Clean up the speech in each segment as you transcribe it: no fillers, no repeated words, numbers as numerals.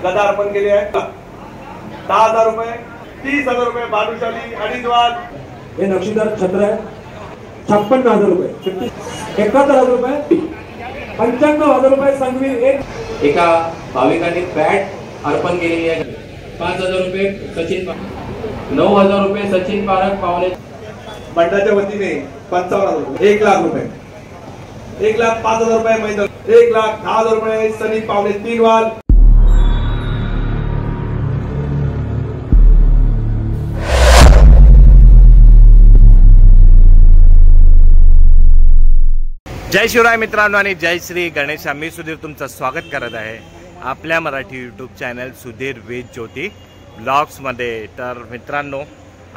गदा अर्पण केली आहे 10,000 रुपये, 30,000 रुपये बालुशाली अडीचवाल, हे नक्षीदार छत्र आहे 56,000 रुपये, 71,000 रुपये, 95,000 रुपये संघवी एक एका भाविकांनी बॅट अर्पण केलेली आहे 5,000 रुपये सचिन, 9,000 रुपये सचिन पारख पावले मंडळाच्या वतीने 55,000 रुपये, 1,00,000 रुपये, 1,05,000 रुपये मैदान, 1,10,000 रुपये सनी पावले 3 वाल। जय शिवराय मित्रांनो आणि जय श्री गणेश। मी सुधीर तुमचं स्वागत करत आहे आपल्या मराठी यूट्यूब चॅनल सुधीर वेद ज्योती ब्लॉग्समध्ये। तर मित्रांनो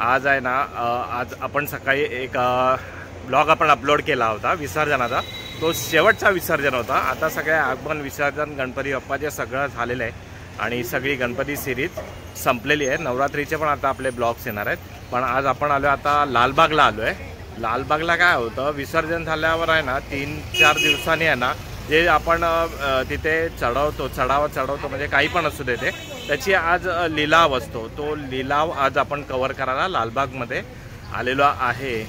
आज आहे ना, आज आपण सकाळी एक ब्लॉग आपण अपलोड केला होता विसर्जनाचा, तो शेवटचा विसर्जन होता। आता सगळे आगमन विसर्जन गणपती बाप्पाचे सगळं झालेलं आहे आणि सगळी गणपती सिरीज संपलेली आहे। नवरात्रीचे पण आता आपले ब्लॉग्स येणार आहेत, पण आज आपण आलो आता लालबागला आलो आहे। लालबागला काय होतं, विसर्जन झाल्यावर आहे ना 3-4 दिवसांनी आहे ना जे आपण तिथे चढावा चढवतो म्हणजे काही पण असू दे ते, त्याची आज लिलाव असतो। तो लिलाव आज आपण कव्हर करायला लालबागमध्ये आलेलो आहे।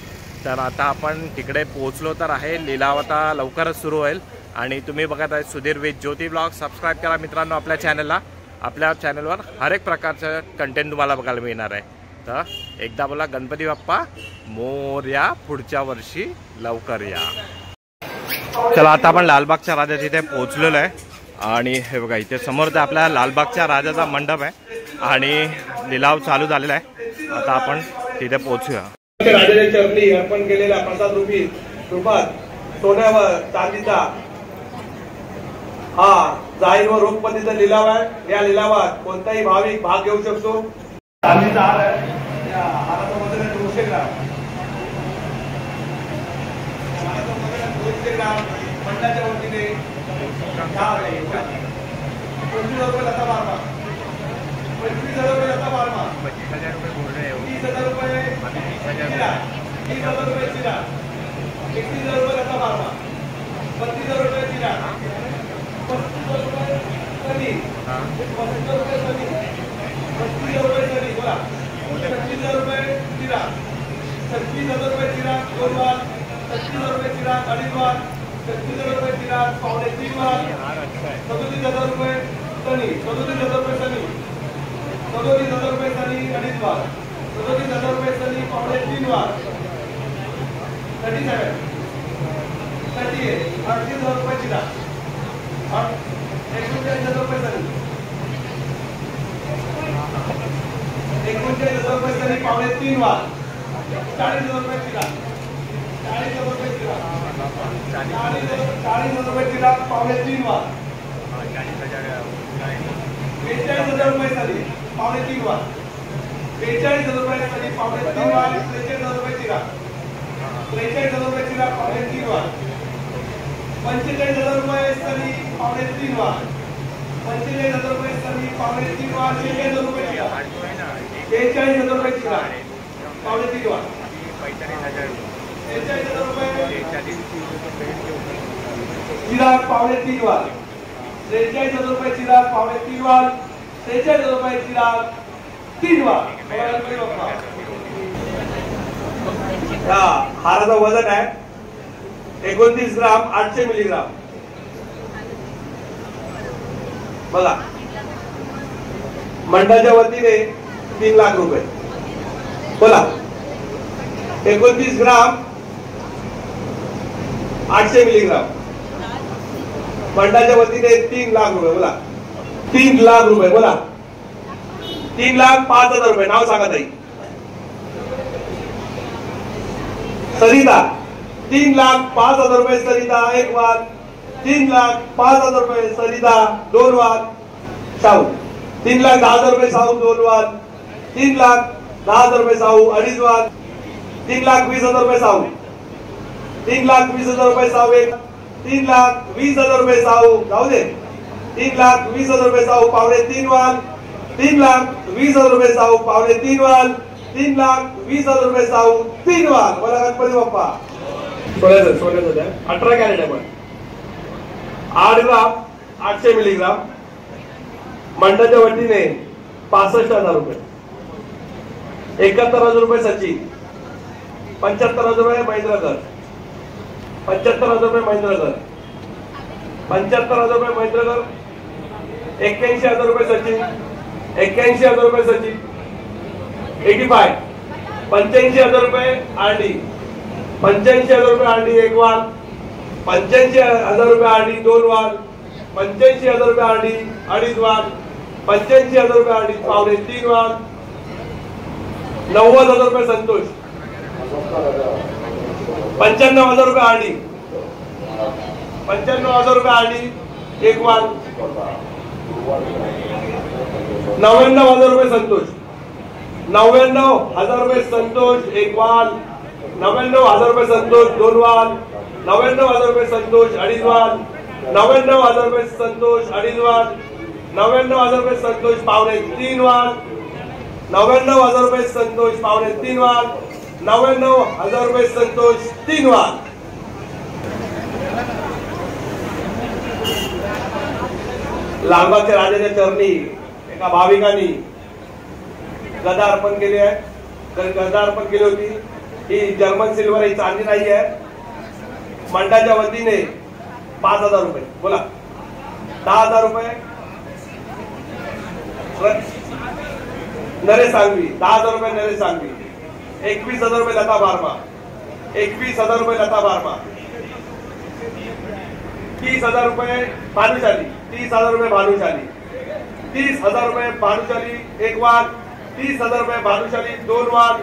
तर आता आपण तिकडे पोहोचलो तर आहे। लिलाव आता लवकरच सुरू होईल आणि तुम्ही बघत आहे सुधीर वेद ज्योती ब्लॉग। सबस्क्राईब करा मित्रांनो आपल्या चॅनलला। आपल्या चॅनलवर हर एक प्रकारचं कंटेंट तुम्हाला बघायला मिळणार आहे। तर एकदा बोला गणपती बाप्पा मोरया, पुढच्या वर्षी लवकर या। चला आता आपण लालबागच्या राजा तिथे पोहोचलेलो आहे आणि हे बघा इथे समोर आपल्या लालबागच्या राजाचा मंडप आहे आणि लिलाव चालू झालेला आहे। आता आपण तिथे पोहोचूया। राजाच्या चरणी अर्पण केलेल्या प्रसाद रूपात सोन्यावर चांदीचा हा जाहीर व रोखपतीचा लिलाव आहे। या लिलावात कोणताही भाविक भाग घेऊ शकतो। चांदीचा हार आहे, या हाराचं वजन आहे 200 ग्राम। हाराचं वजन आहे 200 ग्राम। मंडळाच्या वतीने 25,000 रुपये लता मारमा, 25,000 रुपये लता मारमा, 30,000 रुपये बोलणे, 30,000 रुपये 30,000 रुपये चिरा, 31,000 रुपये लता मारमा, 32,000 रुपये चिरा, 35,000 रुपये सनी, 35,000 रुपये सनी, 35,000 रुपये सनी बोला, 35,000 रुपये चिरा, 36,000 रुपये चिरा 2 वाल, 36,000 रुपये चिरा अडीच वाल, 36,000 रुपये चिरा पावणे 3 वाल, 37,000 रुपये सनी, 37,000 रुपये सनी, 37,000 रुपये सनी अडीच वाल, 37,000 रुपये सनी पावणे 3 वाल, 37, 38, 38,000 रुपये चिरा, 39,000 रुपये सनी, 39,000 रुपये सनी पावणे 3 वाल, 40,000 रुपये चिरा, 40,000 रुपये चिरा, 40,000 रुपये चिरा पावणे 3 वाल, 42,000 रुपये सनी पावणे 3 वाल, 42,000 रुपये सनी पावणे 3 वाल, 43,000 रुपये चिरा, 43,000 रुपये चिरा पावणे 3 वाल, 45,000 रुपये सनी पावणे 3 वाल, 45,000 रुपये सनी पावणे 3 वाल, 46,000 रुपये चिरा, 43,000 रुपये चिरा पावणे 3 वाल, 43,000 रुपये चिरा पावणे 3 वाल, 43,000 रुपये चिरा पावणे 3 वाल, 43,000 रुपये चिरा 3 वाल। हा हाराचं वजन आहे 29 ग्राम 800 मिलीग्राम। बघा मंडळाच्या वतीने 3,00,000 रुपये बोला, 29 ग्राम 800 मिलीग्राम मंडळाच्या वतीने 3,00,000 रुपये बोला, 3,00,000 रुपये बोला, 3,05,000 रुपये। नाव सांगा ताई। सरिता 3,05,000 रुपये सरिता 1 वाल, 3,05,000 रुपये सरिता 2 वाल। शाहू 3,10,000 रुपये शाहू 2 वाल, 3,10,000 रुपये शाहू अडीच वाल, 3,20,000 रुपये शाहू, 3,20,000 रुपये शाहू 3,20,000 रुपये शाहू जाऊ दे, 3,20,000 रुपये शाहू पावणे 3 वाल, 3,20,000 रुपये शाहू पावणे 3 वाल, 3,20,000 रुपये शाहू 3 वाल। बोला गणपती बाप्पा। सोन्याचं 18 कॅरेट आहे पण 8 ग्राम 800 मिलीग्राम मंडळाच्या वतीने 65,000 रुपये. 71,000 रुपये सचिन. 75,000 रुपये महेंद्रकर. 75,000 रुपये महेंद्रकर. 75,000 रुपये महेंद्रकर. 81,000 रुपये सचिन. 81,000 रुपये सचिन. 85. 85,000 रुपये आरडी. 85,000 रुपये आरडी एक वाल. 85,000 रुपये आरडी दोन वाल. 85,000 रुपये आरडी अडीच वाल. 85,000 रुपये आरडी पावणे तीन वाल. 90,000 रुपये संतोष. 95,000 रुपये आरडी. 95,000 रुपये आरडी एक वाल. 99,000 रुपये संतोष. 99,000 रुपये संतोष एक वाल. 99,000 रुपये संतोष दोन वाल. 99,000 रुपये संतोष अडीच वाल. 99,000 रुपये संतोष अडीच वाल. 99,000 रुपये संतोष पावणे तीन वाल. 99,000 रुपये संतोष पावणे तीन वाल. 99,000 रुपये संतोष तीन वाल. लालबागच्या राजाच्या चरणी एका भाविकांनी गदा अर्पण केली आहे. गदा अर्पण केली होती. ही जर्मन सिल्वर ही चांदी नाही आहे. मंडळाच्या वतीने 5,000 रुपये. बोला 10,000 रुपये नरेश सांगवी. 10,000 रुपये नरेश सांगवी. 21,000 रुपये लता बारमा. 21,000 रुपये लता बारमा. 30,000 रुपये भानुशाली. 30,000 रुपये भानुशाली. 30,000 रुपये भानुशाली एक वाल. 30,000 रुपये भानुशाली दोन वाल.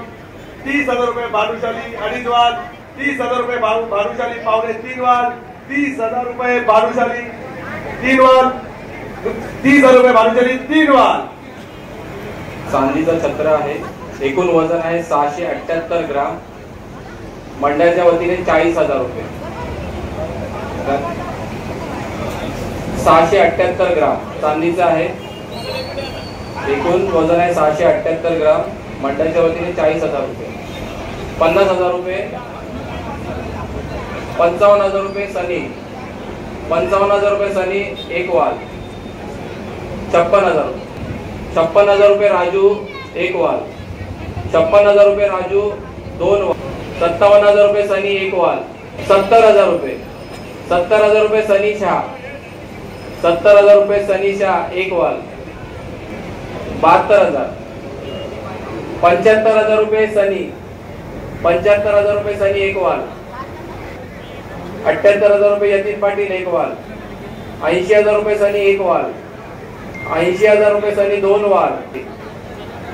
30,000 रुपये भानुशाली अडीच वाल. 30,000 रुपये भानुशाली पावणे तीन वाल. 30,000 रुपये भानुशाली तीन वाल. 30,000 रुपये भानुशाली तीन वाल. चांदीचं छत्र आहे. एकूण वजन आहे 678 ग्राम. मंडळाच्या वतीने 40,000 रुपये. 678 ग्राम चांदीचं आहे. एकूण वजन आहे 678 ग्राम. मंडळाच्या वतीने 40,000 रुपये. 50,000 रुपये. 55,000 रुपये सनी. 55,000 रुपये सनी एक वाल. 56,000 रुपये. 56,000 रुपये राजू एक वाल. 56,000 रुपये राजू दोन वाल. 57,000 रुपये सनी एक वाल. 70,000 रुपये. 70,000 रुपये सनी शाह. 70,000 रुपये सनी शाह एक वाल. 72,000. 75,000 रुपये सनी. 75,000 रुपये सनी एक वाल. 78,000 रुपये यतीन पाटील एक वाल. 80,000 रुपये सनी एक वाल. 80,000 रुपये सनी दोन वाल.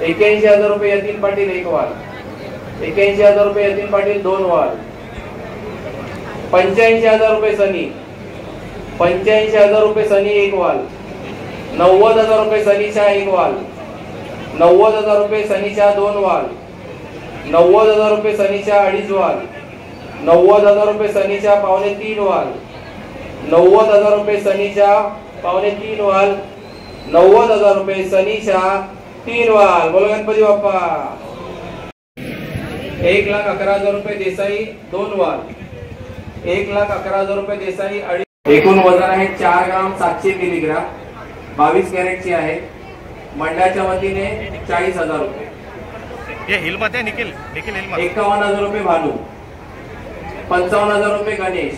81,000 रुपये यतीन पाटील एक वाल. 81,000 रुपये यतीन पाटील दोन वाल. 85,000 रुपये सनी. 85,000 रुपये सनी एक वाल. 90,000 रुपये सनीच्या एक वाल. 90,000 रुपये सनीच्या दोन वाल. 90,000 रुपये सनीच्या अडीच वाल. 90,000 रुपये सनीच्या पावणे तीन वाल. 90,000 रुपये सनीच्या पावणे तीन वाल. 90,000 रुपये सनीच्या तीन वाल. बोलो गणपती बाप्पा. 1,11,000 रुपये देसाई दोन वाल. 1,11,000 रुपये देसाई अडीच. एकूण वजन आहे 4 ग्राम 700 मिलीग्राम. 22 कॅरेटची आहे. मंडळाच्या वतीने 40,000 रुपये. हे हिल मध्ये निखिल निखिल हिल मध्ये 51,000 रुपये भानू. 55,000 रुपये गणेश.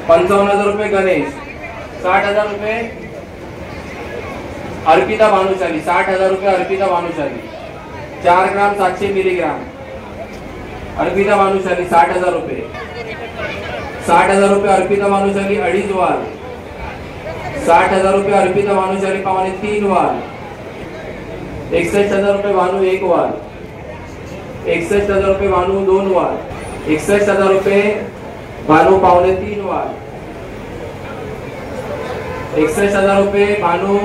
55,000 रुपये गणेश. 60,000 रुपये अर्पिता भानुशाली. 60,000 रुपये अर्पिता भानुशाली. 4 ग्राम 700 मिलीग्राम. अर्पिता भानुशाली 60,000 रुपये. 60,000 रुपये अर्पिता भानुशाली अडीच वाल. 60,000 रुपये अर्पिता भानुशाली पावणे तीन वाल. 61,000 रुपये भानू एक वाल. 61,000 रुपये भानू दोन वाल. 61,000 रुपये भानू पावणे तीन वाल. 61,000 रुपये भानू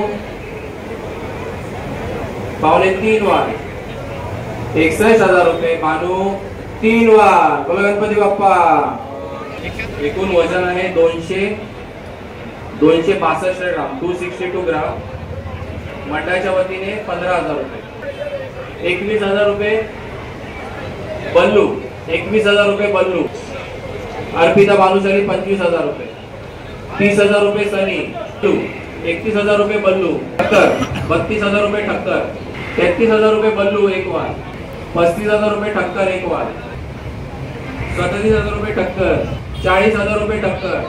पावणे तीन वाल. 61,000 रुपये भानू तीन वाल. बोला गणपती बाप्पा. एकूण वजन आहे 262 ग्राम. 262 ग्राम. मंडळाच्या वतीने 15,000 रुपये. 21,000 रुपये बल्लू. 21,000 रुपये बल्लू. अर्पिता भानुशाली 25,000 रुपये. 30,000 रुपये सनी टू. 31,000 रुपये बल्लू ठक्कर, 32,000 रुपये ठक्कर, 33,000 रुपये बल्लू एक वाल, 35,000 रुपये ठक्कर एक वाल, 37,000 रुपये ठक्कर, 40,000 रुपये ठक्कर,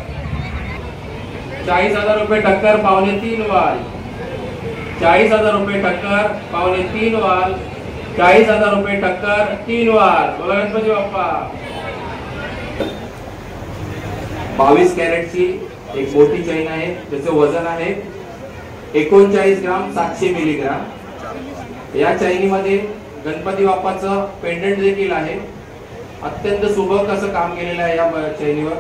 40,000 रुपये ठक्कर पावणे 3 वाल, 40,000 रुपये ठक्कर पावणे 3 वाल, 40,000 रुपये ठक्कर 3 वाल. बोला गणपती बाप्पा. 22 कॅरेटची एक मोठी चैन आहे, त्याचे वजन आहे 39 ग्राम 700 मिलीग्राम. या चैनीमध्ये गणपती बाप्पाचं पेंडंट देखील आहे. अत्यंत सुबक असं काम केलेलं आहे या चैनीवर.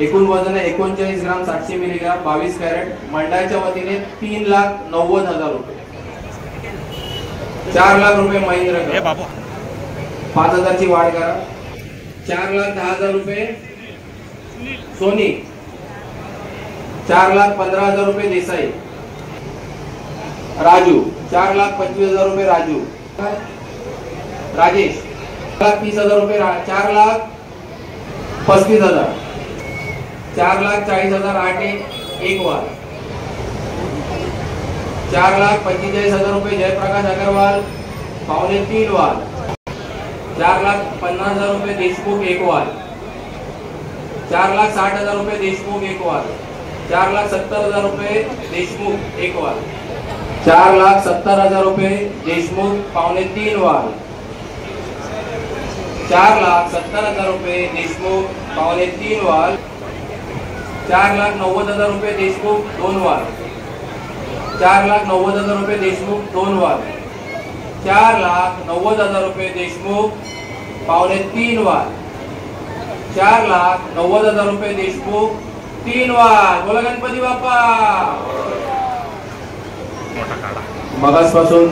एकूण वजन आहे 39 ग्राम 700 मिलीग्राम, 22 कॅरेट. मंडळाच्या वतीने 3,90,000 रुपये. 4 लाख रुपये महेंद्र, 5,000 ची वाढ करा. 4,10,000 रुपये सोनी, 4,15,000 रुपये देसाई. राजू 4,25,000 रुपये राजू. राजेश 4,30,000 रुपये, 4,35,000, 4,40,000 8 एक वाल. 4,45,000 रुपये जयप्रकाश अग्रवाल पावणे 3 वाल. 4,50,000 रुपये देशमुख एक वाल. 4,60,000 रुपये देशमुख एक वाल. 4,70,000 रुपये देशमुख एक वाल. 4,70,000 रुपये देशमुख पावणे 3 वाल. 4,70,000 रुपये देशमुख पावणे 3 वाल. 4,90,000 रुपये देशमुख 2 वाल. 4,90,000 रुपये देशमुख 2 वाल. 4,90,000 रुपये देशमुख पावणे 3 वाल. 4,90,000 रुपये देशमुख 3 वाल. बोला गणपती बाप्पा. मगासपासून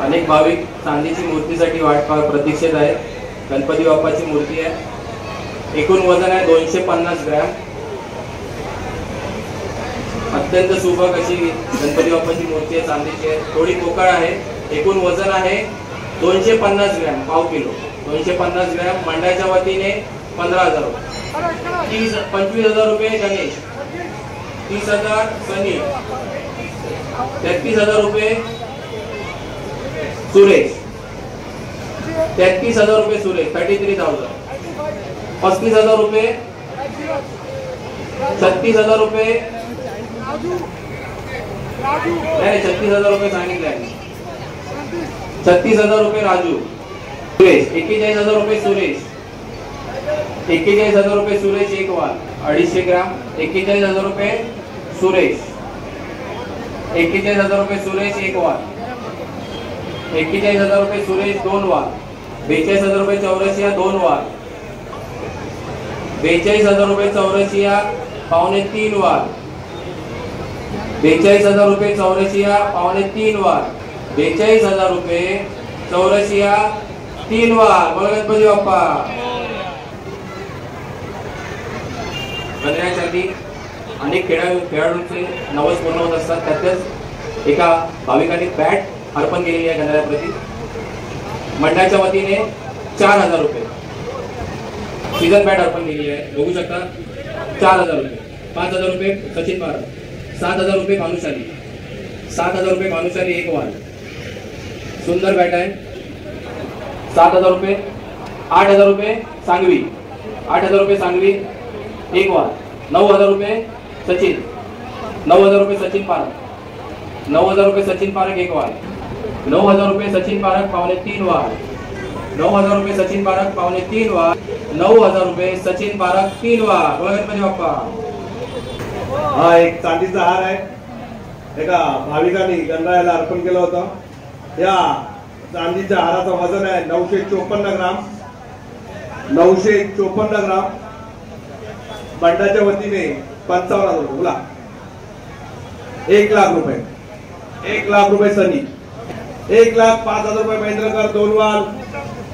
अनेक भाविक चांदीची मूर्तीसाठी वाट प्रतीक्षेत आहेत. गणपती बाप्पाची मूर्ती आहे. एकूण वजन आहे 250 ग्रॅम. अत्यंत सुबक अशी गणपती बाप्पाची मूर्ती आहे, चांदीची आहे. थोडी पोकळ आहे. एकूण वजन आहे 250 ग्रॅम, पाव किलो. 250 ग्रॅम. मंडळाच्या वतीने 15,000 रुपये. 25,000 रुपये गणेश, 30,000 सनी, 33,000 रुपये सुरेश, 33,000 रुपये सुरेश, 33,000. 35,000 रुपये, 36,000 रुपये, नाही 36,000 रुपये सांगितले आहे. 36,000 रुपये राजू. सुरेश 41,000 रुपये सुरेश, 41,000 रुपये सुरेश एक वाल 250 ग्राम. 41,000 रुपये सुरेश, 41,000 रुपये सुरेश एक वाल. 41,000 रुपये सुरेश 2 वाल. 42,000 रुपये चौरसिया 2 वाल. 42,000 रुपये चौरसिया पावणे 3 वाल. 42,000 रुपये चौरसिया पावणे 3 वाल. 42,000 रुपये चौरसिया 3 वाल. बोला गणपती बाप्पा. गणरायासाठी अनेक खेळाडूंचे नवस पूर्ण होत असतात. त्यातच एका भाविकांनी बॅट अर्पण केलेली आहे गणरायाप्रती. मंडळाच्या वतीने 4,000 रुपये सीझन बॅट अर्पण केलेली आहे. बघू शकता 4,000 रुपये. 5,000 रुपये सचिन महाराज. 7,000 रुपये भानुशाली. 7,000 रुपये भानुशाली एक वाल. सुंदर बॅट आहे. 7,000 रुपये. 8,000 रुपये सांगवी. 8,000 रुपये सांगवी एक वाल. 9,000 रुपये सचिन. 9,000 रुपये सचिन पारक. 9,000 रुपये सचिन पारक एक वाल. 9,000 रुपये सचिन पारक पावणे 3 वाल. 9,000 रुपये सचिन पारक पावणे 3 वाल. 9,000 रुपये सचिन पारक 3 वाल. बोला गणपती बाप्पा. हा एक चांदीचा हार आहे. एका भाविकांनी गणरायाला अर्पण केला होता. या चांदीच्या हाराचं वजन आहे 954 ग्राम. 954 ग्राम. मंडळाच्या वतीने 55,000 रुपये. बोला 1 लाख रुपये. 1 लाख रुपये सनी. 1,05,000 रुपये महेंद्रकर 2 वाल.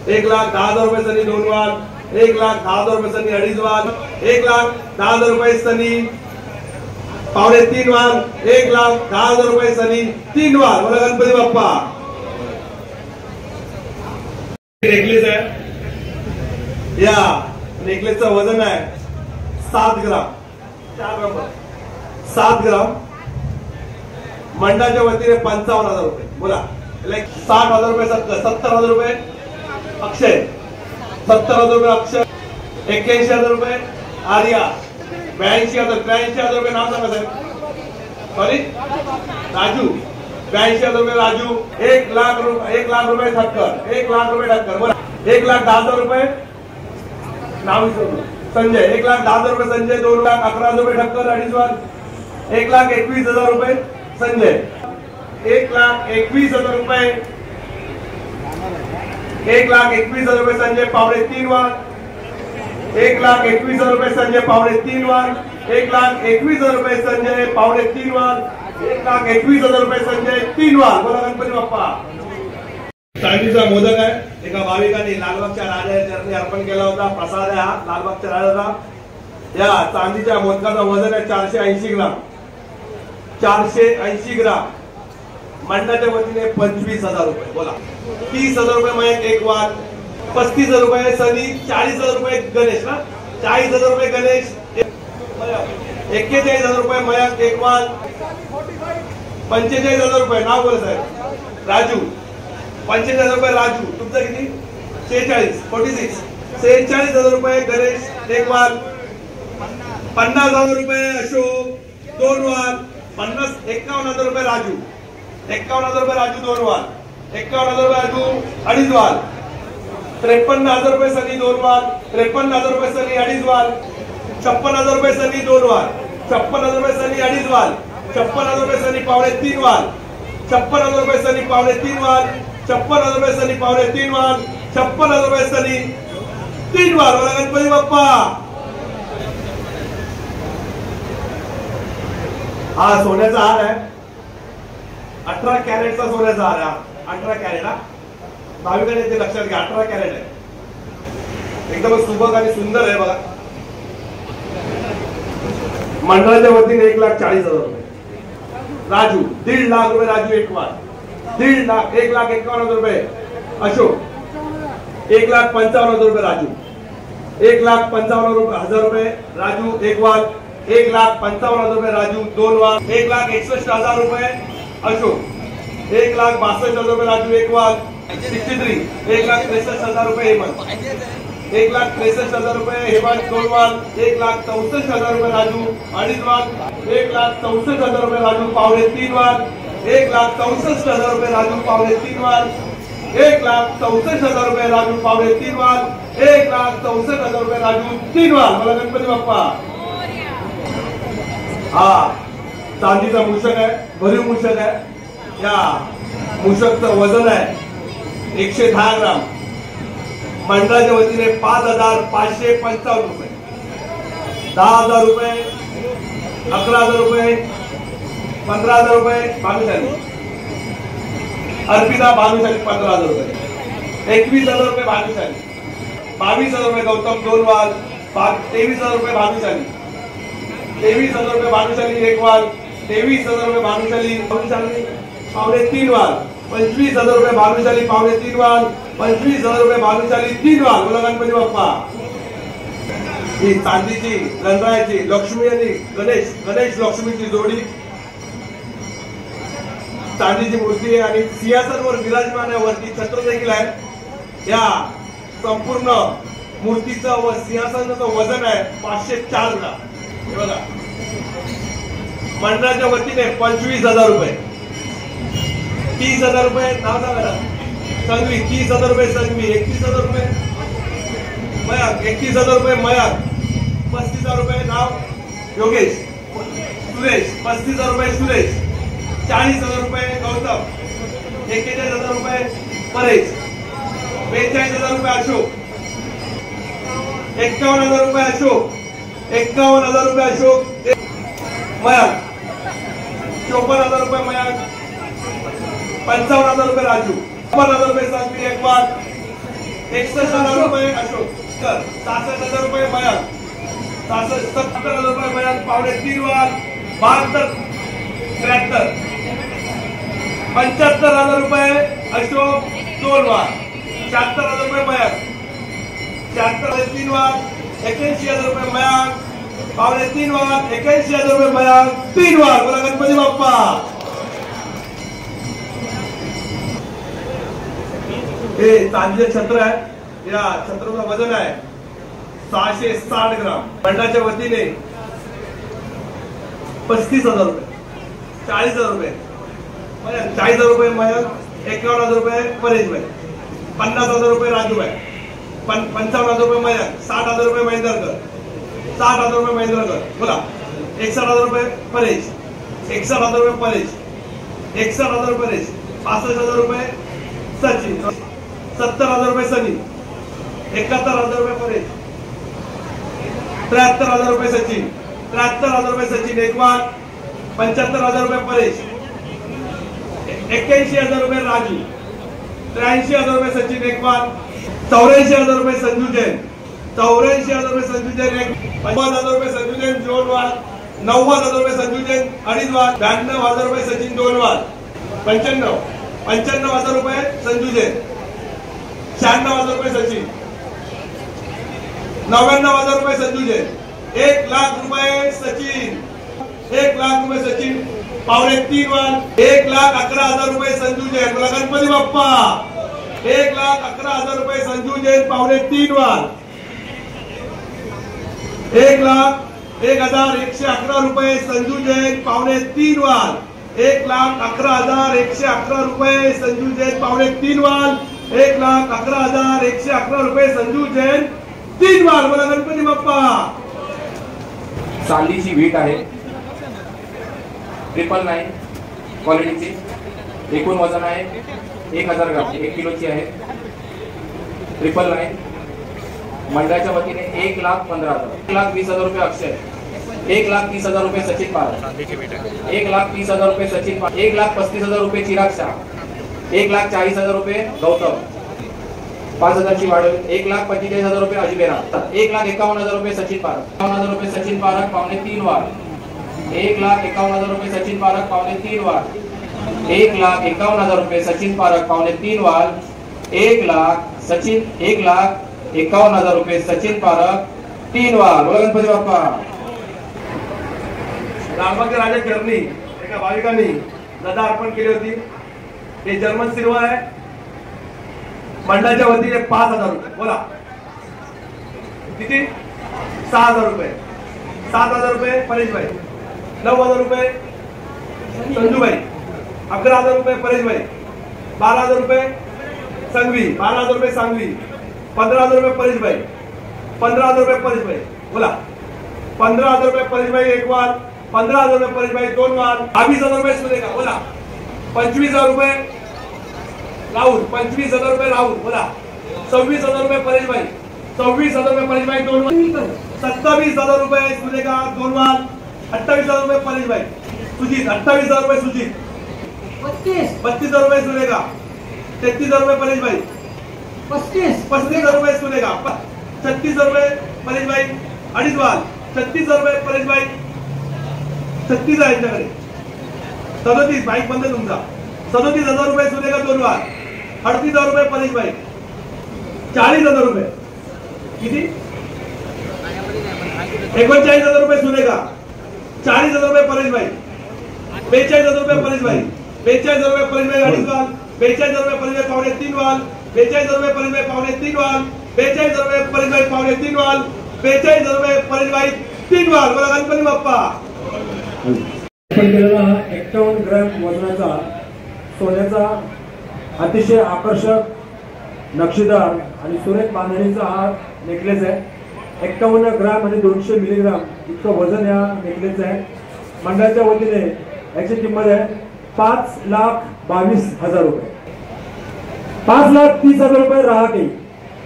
1,10,000 रुपये सनी 2 वाल. 1,10,000 रुपये सनी 2.5 वाल. 1,10,000 रुपये सनी पावणे 3 वाल. 1,10,000 रुपये सनी 3 वाल. बोला गणपती बाप्पा. नेकलेस आहे. या नेकलेसचं वजन आहे 7 ग्राम. 4 नंबर 7 ग्राम. मंडळाच्या वतीने 55,000 रुपये. बोला 60,000 रुपये 70,000 रुपये अक्षय, 70,000 रुपये अक्षय, 81,000 रुपये आर्या, 82,000 रुपये. नाव सांगा साहेब. सॉरी राजू, 82,000 रुपये राजू. 1,00,000 रुपये ठक्कर, 1,00,000 रुपये ठक्कर. बोला 1,10,000 रुपये नाव विसरलो संजय, 1,10,000 रुपये संजय. 2,11,000 रुपये ठक्कर अडीच वार. 1,21,000 रुपये संजय, 1,21,000 रुपये, 1,21,000 रुपये संजय पावणे 3 वार. 1,21,000 रुपये संजय पावणे 3 वार. 1,21,000 रुपये संजय पावणे 3 वार. 1,21,000 रुपये संजय 3 वार. बोला गणपती बाप्पा. चांदीचा मोदक आहे. एका भाविकांनी लालबागच्या राजाच्या चरणी अर्पण केला होता. प्रसाद आहे हा लालबागच्या राजाचा. या चांदीच्या मोदकाचं वजन आहे 480 ग्राम. 480 ग्राम. मंडळाच्या वतीने 25,000 रुपये. बोला 30,000 रुपये मयंक एक वार. 35,000 रुपये सनी. 40,000 रुपये गणेश ना. 40,000 रुपये गणेश. 41,000 रुपये मयंक एक वार. 45,000 रुपये नाव बोला साहेब राजू. 45,000 रुपये राजू. तुमचं किती? 46. 46,000 रुपये गणेश एक वार. 50,000 रुपये अशोक 2 वार. 51,000 रुपये राजू. 51,000 रुपये राजू 2 वार. 51,000 रुपये राजू अडीच वार. 53,000 रुपये सनी 2 वार. 53,000 रुपये सनी अडीच वार. 56,000 रुपये सनी 2 वार. 56,000 रुपये सनी अडीच वार. 56,000 रुपये सनी पावणे 3 वार. 56,000 रुपये सनी पावणे 3 वार. 56,000 रुपये सनी पावणे 3 वार. 56,000 रुपये सनी 3 वार. बोला गणपती बाप्पा. हा सोन्याचा हार आहे. 18 कॅरेटचा सोन्याचा हार आहे. 18 कॅरेट हा भाविकांनी ते लक्षात घ्या. 18 कॅरेट आहे. एकदम सुबक आणि सुंदर आहे बघा. मंडळाच्या वतीने 1,40,000 रुपये राजू. 1,50,000 रुपये राजू एक वार. 1,50,000. 1,51,000 रुपये अशोक. 1,55,000 रुपये राजू. 1,55,000 रुपये राजू एक वार. 1,55,000 रुपये राजू 2 वार. 1,61,000 रुपये अशोक. 1,62,000 रुपये राजू एक वार. 63. 1,63,000 रुपये हेमंत. 1,63,000 रुपये हेमंत 2 वार. 1,64,000 रुपये राजू अडीच वार. 1,64,000 रुपये राजू पावणे 3 वार. 1,64,000 रुपये राजू पावणे 3 वार. 1,64,000 रुपये राजू पावणे 3 वार. 1,64,000 रुपये राजू 3 वार. मला गणपती बाप्पा. हा चांदीचा मूषक आहे. भरीव मूषक आहे. या मूषकचं वजन आहे 110 ग्राम. मंडळाच्या वतीने 5,555 रुपये. 10,000 रुपये. 11,000 रुपये. 15,000 रुपये भानुशाली. अर्पिता भानुशाली 15,000 रुपये. 21,000 रुपये भानुशाली. 22,000 रुपये गौतम 2 वार. 23,000 रुपये भानुशाली. 23,000 रुपये भानुशाली एक वार. 23,000 रुपये भानुशाली पावणे 3 वार. 25,000 रुपये भानुशाली पावणे 3 वार. 25,000 रुपये भानुशाली 3 वार. बोला गणपती बाप्पा. ही चांदीची गणरायाची लक्ष्मी आणि गणेश लक्ष्मीची जोडी चांदीची मूर्ती आहे आणि सिंहासनावर विराजमान आहे. वरती छत्र देखील आहे. या संपूर्ण मूर्तीचं व सिंहासनाचं वजन आहे 504 ग्राम. हे बघा मंडळाच्या वतीने 25,000 रुपये. 30,000 रुपये नाव सांगा संघवी. 30,000 रुपये संघवी. 31,000 रुपये मयंक. 31,000 रुपये मयंक. 35,000 रुपये नाव योगेश. सुरेश. 35,000 रुपये सुरेश. 40,000 रुपये गौतम. 41,000 रुपये परेश. 42,000 रुपये अशोक. 51,000 रुपये अशोक. 51,000 रुपये अशोक मयंक. 54,000 रुपये मयंक. 55,000 रुपये राजू. 55,000 रुपये सांगवी एक वार. 61,000 रुपये अशोक. 66,000 रुपये मयंक. 70,000 रुपये मयंक पावणे 3 वार. 72, 73. 75,000 रुपये अशोक 2 वार. 76,000 रुपये मयंक. 76 3 वार. 81,000 रुपये मयंक पावणे 3 वार. 81,000 रुपये मयंक 3 वार. बोला गणपती बाप्पा. हे चांदीचे छत्र आहे, या छत्राचं वजन आहे 660 ग्राम. मंडळाच्या वतीने 35,000 रुपये, 40,000 रुपये, 40,000 रुपये मयंक, 51,000 रुपये परेशभाई, 50,000 रुपये राजूभाई, 55,000 रुपये मयंक, 60,000 रुपये महेंद्रकर, 60,000 रुपये महेंद्रकर. बोला. 61,000 रुपये परेश, 61,000 रुपये परेश, 61,000 रुपये परेश, 65,000 रुपये सचिन, 70,000 रुपये सनी, 71,000 रुपये परेश, 73,000 रुपये सचिन, 73,000 रुपये सचिन एकवाल, 75,000 रुपये परेश, 81,000 रुपये राजू, 83,000 रुपये सचिन एकवाल, 84,000 रुपये संजू जैन, 84,000 रुपये संजू जैन, 50,000 रुपये संजू जैन जोनवाल, 90,000 रुपये संजू जैन अडीच वाल, 92,000 रुपये सचिन 2 वाल, 95,000 रुपये संजू जैन, 96,000 रुपये सचिन, 99,000 रुपये संजू जैन, 1,00,000 रुपये सचिन, 1,00,000 रुपये सचिन पावणे 3 वाल, 1,11,000 रुपये संजू जैन. बोला गणपती बाप्पा. 1,11,000 रुपये संजू जैन पावणे 3 वाल, 1,01,111 रुपये संजू जैन पावणे 3 वाल, 1,11,111 रुपये संजू जैन पावणे 3 वाल, 1,11,111 रुपये संजू जैन 3 वाल. बोला गणपती बाप्पा. चांदीची वीट आहे 999 क्वालिटीची, एकूण वजन आहे 1,000 ग्राम, 1 किलोची आहे. 999 मंडळाच्या वतीने 1,15,000, 1,20,000 रुपये अक्षय, 1,30,000 रुपये सचिन पारख, 1,30,000 रुपये सचिन पारख, 1,35,000 रुपये चिराग शाह, 1,40,000 रुपये गौतम, 5,000 ची वाढ, 1,45,000 रुपये अजमेरा, 1,51,000 रुपये सचिन पारख, 51,000 रुपये सचिन पारख पावणे 3 वार, 1,51,000 रुपये सचिन पारख पावणे 3 वार, 1,51,000 रुपये सचिन पारख पावणे 3 वार, 1,51,000 रुपये सचिन पारख 3 वार. बोला गणपती बाप्पा. लालबागचे राजा चरणी एका भाविकांनी नदा अर्पण केली होती. हे जर्मन सिल्वर आहे. मंडळाच्या वतीने 5,000 रुपये. बोला किती? 6,000 रुपये, 7,000 रुपये परेशभाई, 9,000 रुपये संजूभाई, 11,000 रुपये परेशभाई, 12,000 रुपये संघवी, 12,000 रुपये सांगवी, 15,000 रुपये परेशभाई, 15,000 रुपये परेशभाई. बोला 15,000 रुपये परेशभाई एक वाल, 15,000 रुपये परेशभाई 2 वाल, 22,000 रुपये सुरेखा. बोला 25,000 रुपये राहुल, 25,000 रुपये राहुल. बोला 26,000 रुपये परेशभाई, 26,000 रुपये परेशभाई 2 वाल, 27,000 रुपये सुरेखा 2 वाल, 28,000 रुपये परेशभाई, सुजित 28,000 रुपये सुजित, 32,000 रुपये सुरेखा, 33,000 रुपये परेशभाई, 35,000 रुपये सुरेखा, 36,000 रुपये परेशभाई अडीच वाल, 36,000 रुपये परेशभाई, 36 आहे यांच्याकडे, 37 बाईक बंद तुमचा, 37,000 रुपये सुरेखा 2 वाल, 38,000 रुपये परेशभाई, 40,000 रुपये किती? 39,000 रुपये सुरेखा, 40,000 रुपये परेशभाई, 42,000 रुपये परेशभाई, 42,000 रुपये परेशभाई अडीच वाल, 42,000 रुपये परेशभाई पावणे 3 वाल, 42,000 रुपये परेशभाई पावणे 3 वाल, 42,000 रुपये परेशभाई पावणे 3 वाल, 42,000 रुपये परेशभाई 3 वाल. बोला गणपती बाप्पा. केलेला 51 ग्रॅम वजनाचा सोन्याचा अतिशय आकर्षक नक्षीदार आणि सुरेख बांधणीचा हा नेकलेस आहे. 51 ग्रॅम आणि 200 मिलीग्राम इतकं वजन या नेकलेस आहे. मंडळाच्या वतीने याची किंमत आहे 5,22,000 रुपये, 5,30,000 रुपये रहाटे,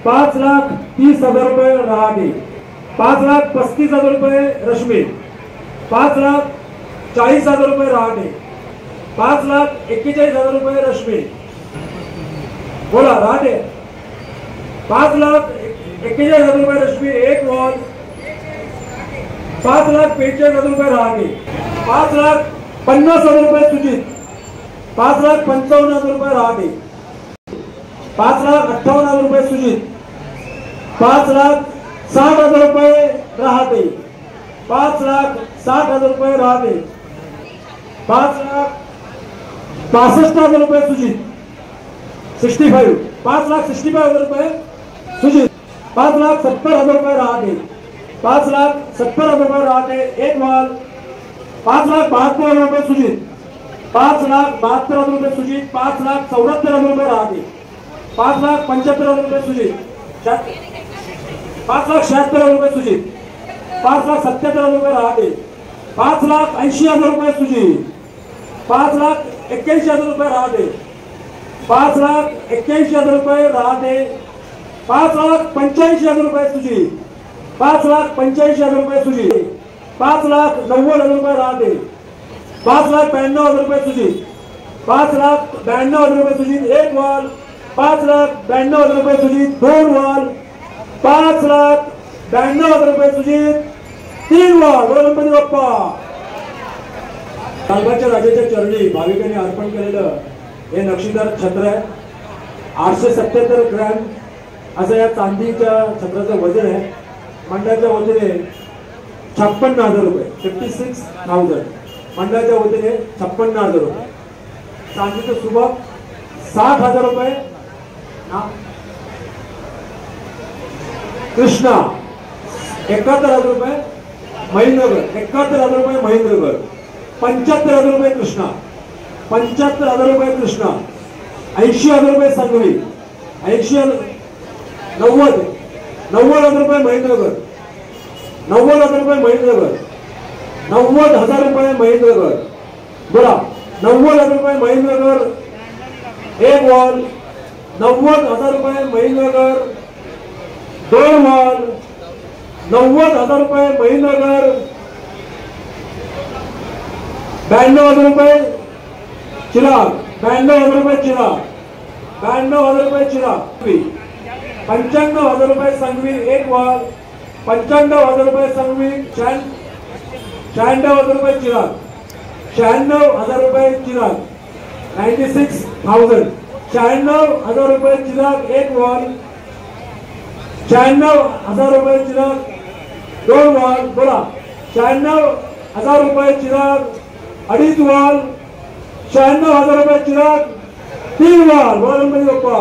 5,30,000 रुपये रहाटे, 5,35,000 रुपये रश्मी, 5,40,000 रुपये रहाटे, 5,41,000 रुपये रश्मी. बोला रहाटे 5,41,000 रुपये रश्मी एक वॉल, 5,45,000 रुपये रहाटे, 5,50,000 रुपये सुजित, 5,55,000 रुपये रहाटे, 5,58,000 रुपये सुजित, 5,60,000 रुपये रहाटे, 5,60,000 रुपये रहाटे, 5,65,000 रुपये सुजित, 65 5,65,000 रुपये सुजित. 5,70,000 रुपये रहाटे. 5,70,000 रुपये रहाटे एक वॉल. 5,72,000 रुपये सुजित. 5,72,000 रुपये सुजित. 5,74,000 रुपये रहाटे. 5,75,000 रुपये सुजित. 5,76,000 रुपये सुजित. 5,77,000 रुपये रहाटे. 5,80,000 रुपये सुजित. 5,81,000 रुपये रहाटे. 5,81,000 रुपये रहाटे. 5,85,000 रुपये सुजित. 5,85,000 रुपये सुजित. 5,90,000 रुपये रहाटे. 5,92,000 रुपये सुजित. 5,92,000 रुपये सुजित एक वॉल. 5,92,000 रुपये सुजित दोन वॉल. 5,92,000 रुपये सुजित तीन वॉल. गणपती बाप्पा. लालबागच्या राजाच्या चरणी भाविकांनी अर्पण केलेलं हे नक्षीदार छत्र आहे. 877 ग्रॅम असं या चांदीच्या छत्राचं वजन आहे. मंडळाच्या वतीने 56,000 रुपये 56,000 मंडळाच्या वतीने 56,000 रुपये. चांदीचं सुबक 60,000 रुपये. कृष्णा 71,000 रुपये महेंद्रगड. 71,000 रुपये महेंद्रगड. 75,000 रुपये कृष्णा. 75,000 रुपये कृष्णा. 80,000 रुपये संगवी. 90,000 रुपये महेंद्रगड. 90,000 रुपये महेंद्रगड. 90,000 रुपये महेंद्रगड. बोला 90,000 रुपये महेंद्रगड एक वॉल. 90,000 रुपये महेंद्रगड दोन वॉल. 90,000 रुपये महेंद्रगड. 92,000 रुपये चिराग. 92,000 रुपये चिराग. 92,000 रुपये चिराग. 95,000 रुपये संगवी एक वॉल. 95,000 रुपये संगवी. 96,000 रुपये चिराग. 96,000 रुपये चिराग. 96,000. 96,000 रुपये चिराग एक वॉल. 96,000 रुपये चिराग दोन वॉल. बोला 96,000 रुपये चिराग अडीच वॉल. 96,000 रुपये चिराग तीन वॉल. बोला गणपती बाप्पा.